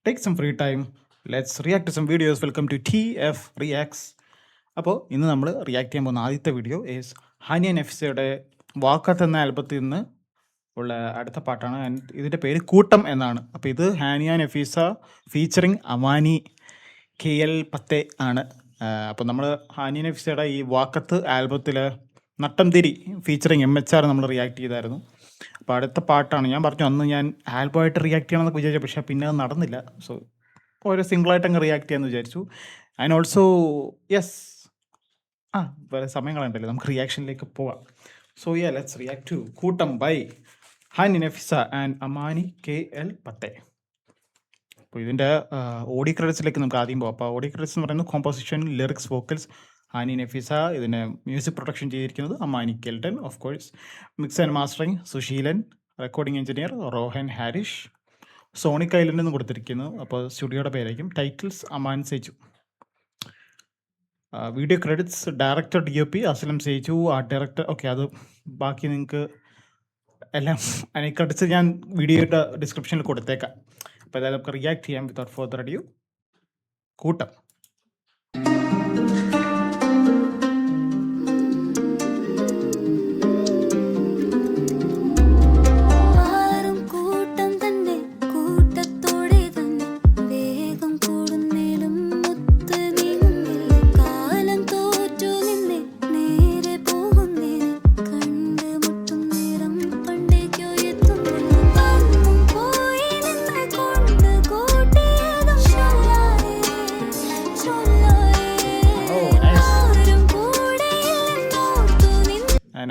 take some free time. Let's react to some videos. Welcome to TF Reacts. അപ്പോൾ ഇന്ന് നമ്മൾ react ചെയ്യാൻ പോകുന്ന ആദ്യത്തെ വീഡിയോ ഈസ് ഹാനിയ നഫീസയുടെ വാക്കത്ത് എന്ന ആൽബത്തിൽ നിന്ന് ഉള്ള അടുത്ത പാട്ടാണ്. ആൻഡ് ഇതിൻ്റെ പേര് കൂട്ടം എന്നാണ്. അപ്പോൾ ഇത് ഹാനിയ നഫീസ ഫീച്ചറിങ് അമാനി KL10 ആണ്. അപ്പോൾ നമ്മൾ ഹാനിയ നഫീസയുടെ ഈ വാക്കത്ത് ആൽബത്തിൽ നട്ടം തിരി ഫീച്ചറിങ് MHR നമ്മൾ റിയാക്ട് ചെയ്തായിരുന്നു. അപ്പോൾ അടുത്ത പാട്ടാണ്. ഞാൻ പറഞ്ഞു അന്ന് ഞാൻ ആൽബമായിട്ട് റിയാക്ട് ചെയ്യണമെന്നൊക്കെ വിചാരിച്ചു, പക്ഷേ പിന്നെ അത് നടന്നില്ല. സോ ഒരു സിംഗിളായിട്ട് അങ്ങ് റിയാക്ട് ചെയ്യാമെന്ന് വിചാരിച്ചു. ആൻഡ് ഓൾസോ യെസ് വേറെ സമയം കളയണ്ടല്ലോ, നമുക്ക് റിയാക്ഷനിലേക്ക് പോവാം. സോ ലെറ്റ്സ് റിയാക്ട് ടു കൂട്ടം by Haniya Nafeesa and Amani KL10. അപ്പോൾ ഇതിൻ്റെ ഓഡിയോ ക്രെഡിറ്റ്സിലേക്ക് നമുക്ക് ആദ്യം പോകാം. അപ്പോൾ ഓഡിയോ ക്രെഡിറ്റ്സ് എന്ന് പറയുന്നത് composition, lyrics, vocals Haniya Nafeesa. ഇതിൻ്റെ മ്യൂസിക് പ്രൊഡക്ഷൻ ചെയ്തിരിക്കുന്നത് Amani KL10 of course. Mix and mastering Susheelan. Recording engineer Rohan Harish. Sonic island എന്ന് കൊടുത്തിരിക്കുന്നു. അപ്പോൾ സ്റ്റുഡിയോയുടെ പേരായിരിക്കും. Titles Aman Seju. Video credits director DOP Aslam Seju. Art director okay, അത് ബാക്കി നിങ്ങൾക്ക് എല്ലാം അതിന് ക്രെഡിറ്റ്സ് ഞാൻ വീഡിയോയുടെ ഡിസ്ക്രിപ്ഷനിൽ കൊടുത്തേക്കാം. അപ്പോൾ ഏതായാലും നമുക്ക് റിയാക്ട് ചെയ്യാം വിത്തൗട്ട് ഫർദർ അഡ്യൂ. കൂട്ടം.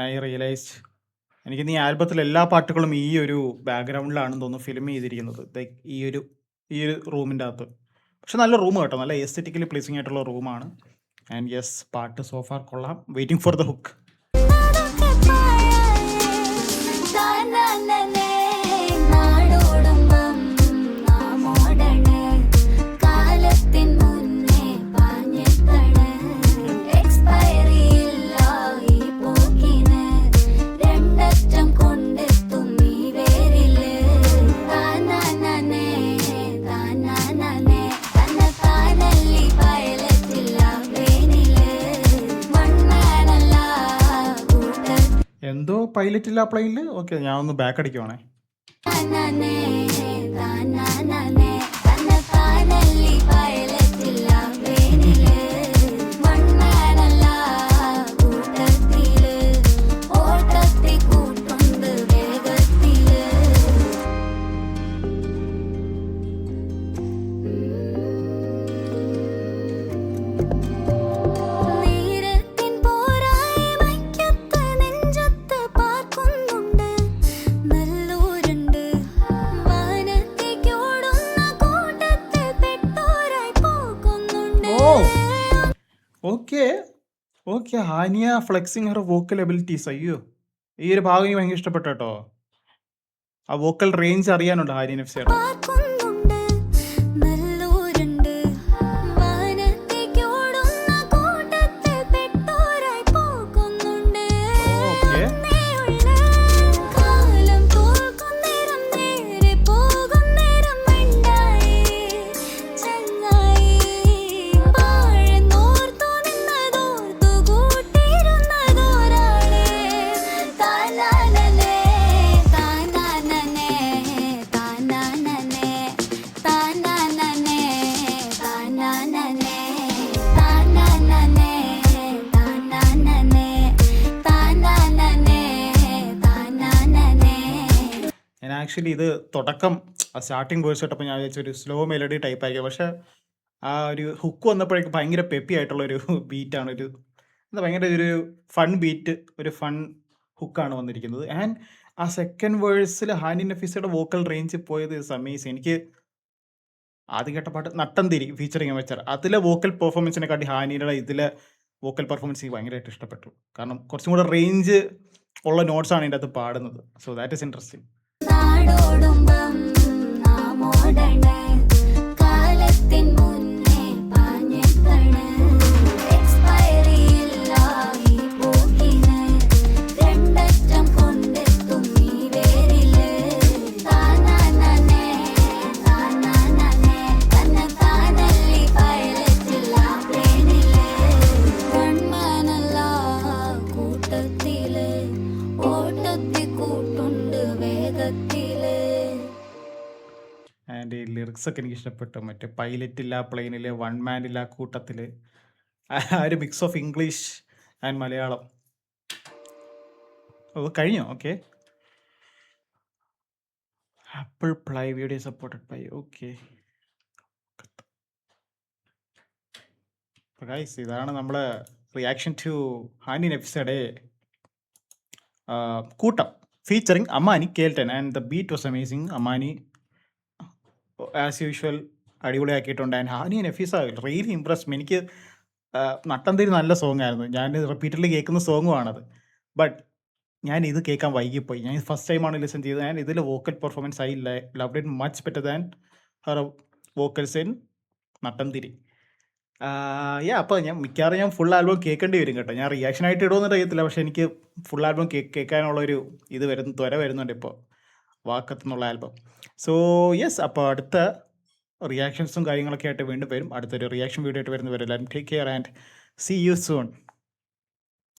I realized എനിക്ക് ഈ ആൽബത്തിലെ എല്ലാ പാട്ടുകളും ഈ ഒരു ബാക്ക്ഗ്രൗണ്ടിലാണെന്ന് തോന്നുന്നു ഫിലിം ചെയ്തിരിക്കുന്നത്. ഈ ഒരു റൂമിൻ്റെ അകത്ത്. പക്ഷെ നല്ല റൂം കേട്ടോ, നല്ല എസ്തെറ്റിക്കലി പ്ലീസിങ് ആയിട്ടുള്ള റൂമാണ്. ആൻഡ് യെസ്, പാട്ട് സോഫാർ കൊള്ളാം. Waiting for the hook. എന്തോ പൈലറ്റ് ഇല്ല പ്ലെയിനിൽ. ഓക്കെ, ഞാൻ ഒന്ന് back അടിക്കുവാണേ. Okay ഹാനിയ flexing Har vocal abilities. അയ്യോ, ഈ ഒരു ഭാഗം എനിക്ക് ഭയങ്കര ഇഷ്ടപ്പെട്ടു കേട്ടോ. ആ വോക്കൽ റേഞ്ച് അറിയാനുണ്ട് ഹാനിയ നഫീസയുടെ. ആക്ച്വലി ഇത് തുടക്കം സ്റ്റാർട്ടിങ് വേഴ്സ് കേട്ടപ്പോൾ ഞാൻ വിചാരിച്ചൊരു സ്ലോ മെലഡി ടൈപ്പ് ആയിരിക്കും. പക്ഷേ ആ ഒരു ഹുക്ക് വന്നപ്പോഴേക്കും ഭയങ്കര പെപ്പി ആയിട്ടുള്ളൊരു ബീറ്റാണ്. എന്താ ഭയങ്കര ഒരു ഫൺ ബീറ്റ്, ഒരു ഫൺ ഹുക്കാണ് വന്നിരിക്കുന്നത്. ആൻഡ് ആ സെക്കൻഡ് വേഴ്സിൽ ഹാനിയ നഫീസയുടെ വോക്കൽ റേഞ്ച് പോയത് ഇസ് അമേസിങ്. എനിക്ക് ആദ്യം കേട്ട പാട്ട് നട്ടം തിരി ഫീച്ചറിങ് MHR, അതിലെ വോക്കൽ പെർഫോമൻസിനെക്കാട്ടി ഹാനിയുടെ ഇതിലെ വോക്കൽ പെർഫോമൻസ് എനിക്ക് ഭയങ്കരമായിട്ട് ഇഷ്ടപ്പെട്ടു. കാരണം കുറച്ചും കൂടെ റേഞ്ച് ഉള്ള നോട്ട്സാണ് ഇതിൻ്റെ അകത്ത് പാടുന്നത്. So that is interesting. അതിൻ്റെ ലിറിക്സൊക്കെ എനിക്ക് ഇഷ്ടപ്പെട്ടു. മറ്റേ പൈലറ്റില്ല പ്ലെയിനിൽ, വൺ മാൻ ഇല്ല കൂട്ടത്തിൽ, ആ ഒരു mix of English and Malayalam. ഓ കഴിഞ്ഞോ? Okay. Apple Ply video supported by. Okay. Guys, ഇതാണ് നമ്മളെ റിയാക്ഷൻ ടു ഹാനിൻ എപ്പിസോഡ് കൂട്ടം ഫീച്ചറിങ് അമാനി കേൾട്ടൻ and the beat was amazing. Amani as usual അടിപൊളിയാക്കിയിട്ടുണ്ട്. And Hani Nafeesa really Impress. എനിക്ക് നട്ടന്തിരി നല്ല സോങ് ആയിരുന്നു. ഞാൻ റിപ്പീറ്റഡ്ലി കേൾക്കുന്ന സോങ്ങുമാണത്. ബട്ട് ഞാൻ ഇത് കേൾക്കാൻ വൈകിപ്പോയി. ഞാൻ ഫസ്റ്റ് ടൈമാണ് ലിസൺ ചെയ്തത്. ഞാൻ ഇതിൽ vocal performance I loved it much better than her vocals in നട്ടന്തിരി. അപ്പോൾ ഞാൻ മിക്കവാറും ഞാൻ ഫുൾ ആൽബം കേൾക്കേണ്ടി വരും കേട്ടോ. ഞാൻ റിയാക്ഷൻ ആയിട്ട് ഇടുമെന്ന് അറിയത്തില്ല, പക്ഷെ എനിക്ക് ഫുൾ ആൽബം കേൾക്കാനുള്ളൊരു ഇത് ത്വര വരുന്നുണ്ട് ഇപ്പോൾ വാക്കത്തെന്നുള്ള ആൽബം. സോ യെസ്, അപ്പോൾ അടുത്ത റിയാക്ഷൻസും കാര്യങ്ങളൊക്കെ ആയിട്ട് വീണ്ടും വരും. അടുത്തൊരു റിയാക്ഷൻ വീഡിയോ ആയിട്ട് വരുന്നവരെല്ലാവരും take care and see you soon.